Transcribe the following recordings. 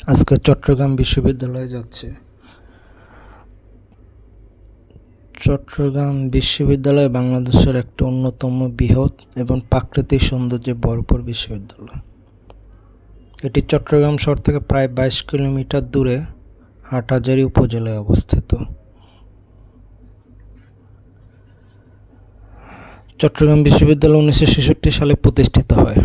আজকে চট্টগ্রাম বিশ্ববিদ্যালয়ে যাচ্ছে। চট্টগ্রাম বিশ্ববিদ্যালয় বাংলাদেশের একটি অন্যতম বৃহৎ এবং প্রাকৃতিক সৌন্দর্যে ভরপুর বিশ্ববিদ্যালয়। এটি চট্টগ্রাম শহর থেকে প্রায় 22 কিলোমিটার দূরে হাটহাজারী উপজেলায় অবস্থিত। চট্টগ্রাম বিশ্ববিদ্যালয় 1966 সালে প্রতিষ্ঠিত হয়।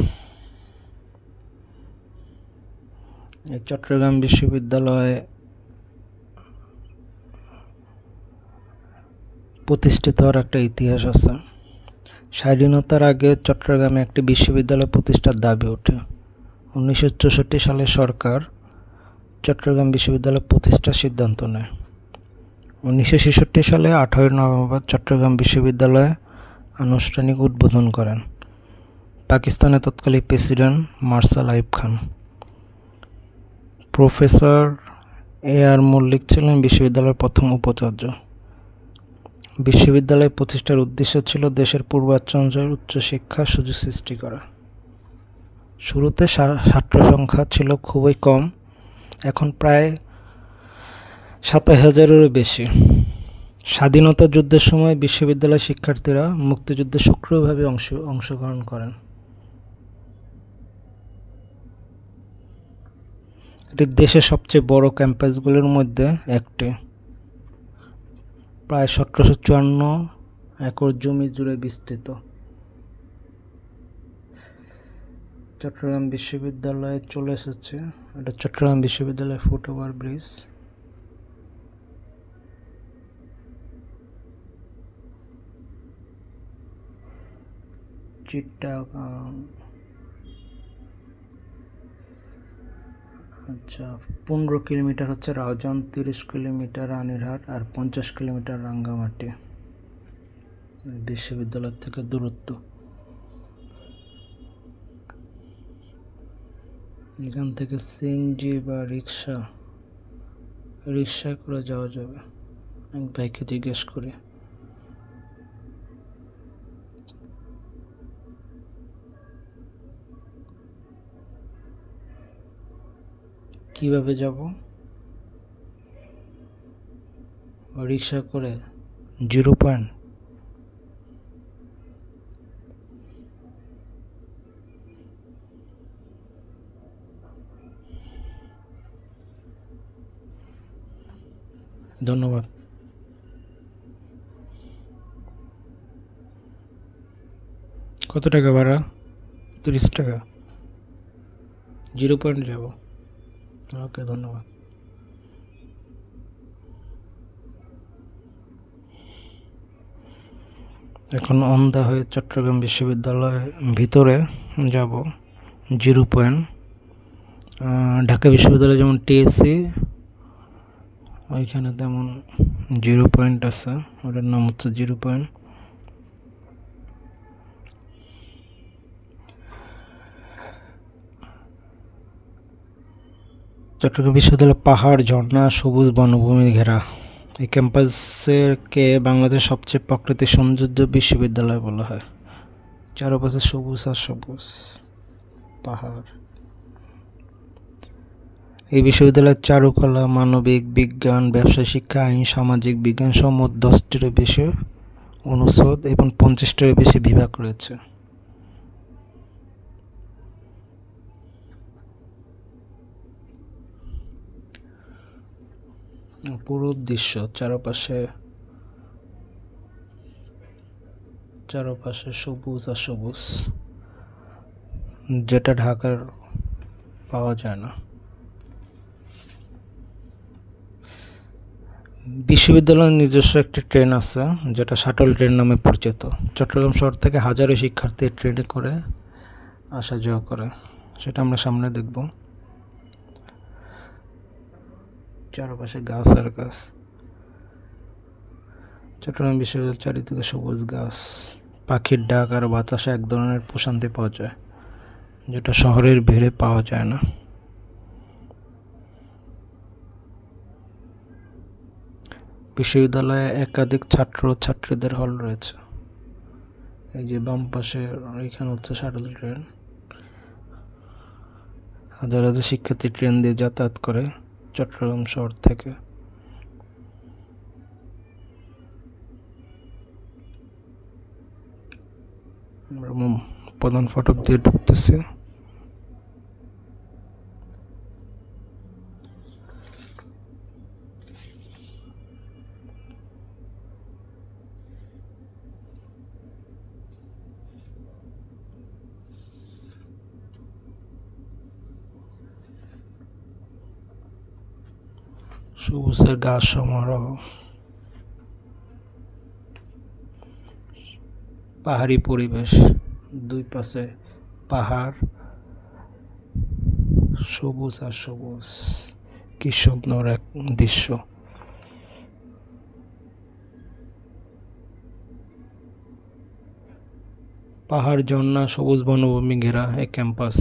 এই চট্টগ্রাম বিশ্ববিদ্যালয়ে প্রতিষ্ঠিত হওয়ার একটা ইতিহাস আছে। স্বাধীনতার আগে চট্টগ্রামে একটি বিশ্ববিদ্যালয় প্রতিষ্ঠার দাবি ওঠে। 1964 সালে সরকার চট্টগ্রাম বিশ্ববিদ্যালয় প্রতিষ্ঠার সিদ্ধান্ত নেয়। 1966 সালে 18 নভেম্বর চট্টগ্রাম বিশ্ববিদ্যালয়ে আনুষ্ঠানিক উদ্বোধন করেন পাকিস্তানের তৎকালীন president marshal Ayub Khan. Professor A.R. Mallick ছিলেন বিশ্ববিদ্যালয়ের প্রথম উপাচার্য। বিশ্ববিদ্যালয় প্রতিষ্ঠার উদ্দেশ্য ছিল দেশের পূর্বাঞ্চলের উচ্চশিক্ষার সুযোগ সৃষ্টি করা। শুরুতে ছাত্র সংখ্যা ছিল খুবই কম, এখন প্রায় 27,000-এরও বেশি। স্বাধীনতা যুদ্ধের সময় বিশ্ববিদ্যালয়ের শিক্ষার্থীরা মুক্তিযুদ্ধে সক্রিয়ভাবে অংশগ্রহণ করেন। এটি দেশের সবচেয়ে বড় ক্যাম্পাসগুলির মধ্যে একটি। প্রায় 1754 একর জমি জুড়ে বিস্তৃত। চট্টগ্রাম বিশ্ববিদ্যালয়ে চলে এসেছে, এটা চট্টগ্রাম বিশ্ববিদ্যালয়ের ফুটওভার ব্রিজ। চিটাগাং, আচ্ছা 15 কিলোমিটার হচ্ছে রাউজান, 30 কিলোমিটার রানীরহাট আর 50 কিলোমিটার রাঙ্গামাটি বিশ্ববিদ্যালয় থেকে দূরত্ব। এখান থেকে সিএনজি বা রিক্সা করে যাওয়া যাবে। এক ভাইকে জিজ্ঞেস করি। কিভাবে যাব? রিক্সা করে 0 পয়েন্ট। ধন্যবাদ। কত টাকা ভাড়া? 30 টাকা। 0 পয়েন্ট যাব। ওকে, ধন্যবাদ। এখন অন্ধা হয়ে চট্টগ্রাম বিশ্ববিদ্যালয়ের ভিতরে যাব। 0 পয়েন্ট। ঢাকা বিশ্ববিদ্যালয়ে যেমন টিএসসি, ওইখানে তেমন 0 পয়েন্ট আছে, ওটার নাম হচ্ছে 0 পয়েন্ট। চট্টগ্রাম বিশ্ববিদ্যালয় পাহাড়, ঝর্ণা, সবুজ বনভূমি ঘেরা। এই ক্যাম্পাসকে বাংলাদেশের সবচেয়ে প্রাকৃতিক সৌন্দর্য বিশ্ববিদ্যালয় বলা হয়। চারপাশে সবুজ আর সবুজ পাহাড়। এই বিশ্ববিদ্যালয়ের চারুকলা, মানবিক বিজ্ঞান, ব্যবসায় শিক্ষা, আইন, সামাজিক বিজ্ঞান সহ মোট 10টিরও বেশি অনুষদ এবং 50টিরও বেশি বিভাগ রয়েছে। পুরো দৃশ্য চারপাশে সবুজ আর সবুজ, যেটা ঢাকার পাওয়া যায় না। বিশ্ববিদ্যালয়ের নিজস্ব একটি ট্রেন আছে, যেটা শাটল ট্রেন নামে পরিচিত। চট্টগ্রাম শহর থেকে হাজারো শিক্ষার্থী ট্রেনে করে আসা যাওয়া করে, সেটা আমরা সামনে দেখব। চারপাশে গাছ আর গাছ। চট্টগ্রাম বিশ্ববিদ্যালয়ের চারিদিকে সবুজ গাছ, পাখির ডাক আর বাতাসে এক ধরনের প্রশান্তি পাওয়া যায়, যেটা শহরের ভিড়ে পাওয়া যায় না। বিশ্ববিদ্যালয়ে একাধিক ছাত্র ছাত্রীদের হল রয়েছে। এই যে বাম পাশে, এখানে হচ্ছে শাটল ট্রেন, হাজার হাজার শিক্ষার্থী ট্রেন দিয়ে যাতায়াত করে চট্টগ্রাম শহর থেকে। আমরা প্রধান ফটক দিয়ে ঢুকতেছি। সবুজের গাছ সমারোহ, পাহাড়ি পরিবেশ, দুই পাশে পাহাড়, সবুজ আর সবুজ, কি সুন্দর এক দৃশ্য। পাহাড়, ঝর্ণা, সবুজ বনভূমি ঘেরা এই ক্যাম্পাস।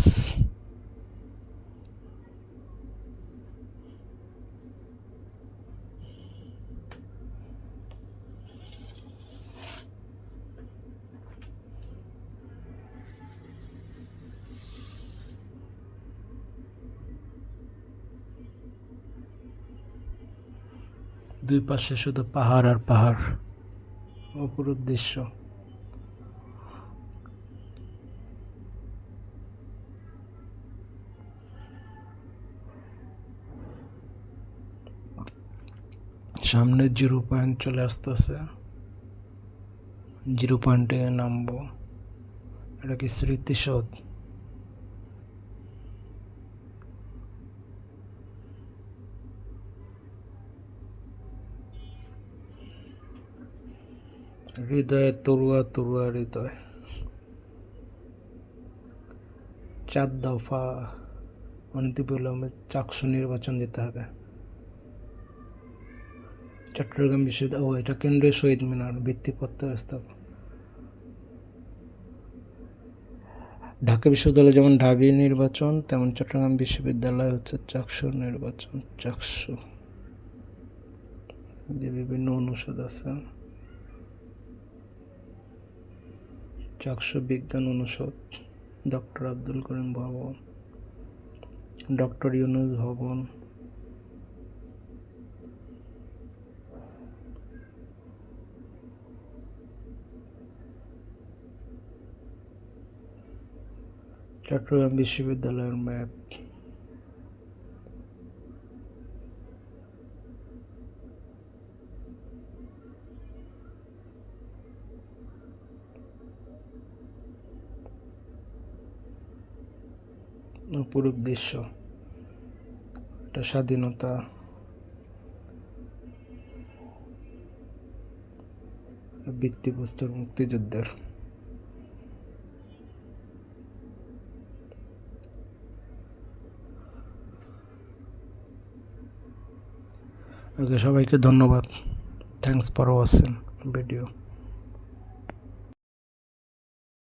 দুই পাশে শুধু পাহাড় আর পাহাড়, অপরূপ দৃশ্য। সামনে 0 পয়েন্ট চলে আসতেছে, 0 পয়েন্টে নামবো। এটা কি স্মৃতিসৌধ? হৃদয়ে তরুয়া তরুয়া হৃদয়। 4 দফা অনতিবিলম্বে চাকসু নির্বাচন দিতে হবে। চট্টগ্রাম বিশ্ববিদ্যালয়, এটা কেন্দ্রীয় শহীদ মিনার, ভিত্তিপত্র স্থাপন। ঢাকা বিশ্ববিদ্যালয় যেমন ঢাবি নির্বাচন, তেমন চট্টগ্রাম বিশ্ববিদ্যালয় হচ্ছে চাকসু নির্বাচন। চাকসু যে বিভিন্ন অনুষদ আছে, চাকসু বিজ্ঞান অনুষদ, ডক্টর আব্দুল করিম ভবন, ডক্টর ইউনুস ভবন, চট্টগ্রাম বিশ্ববিদ্যালয়ের ম্যাপ। অপরূপ দৃশ্য, এটা স্বাধীনতা, ভিত্তিপ্রস্তর মুক্তিযুদ্ধের। ওকে, সবাইকে ধন্যবাদ। Thanks for watching video.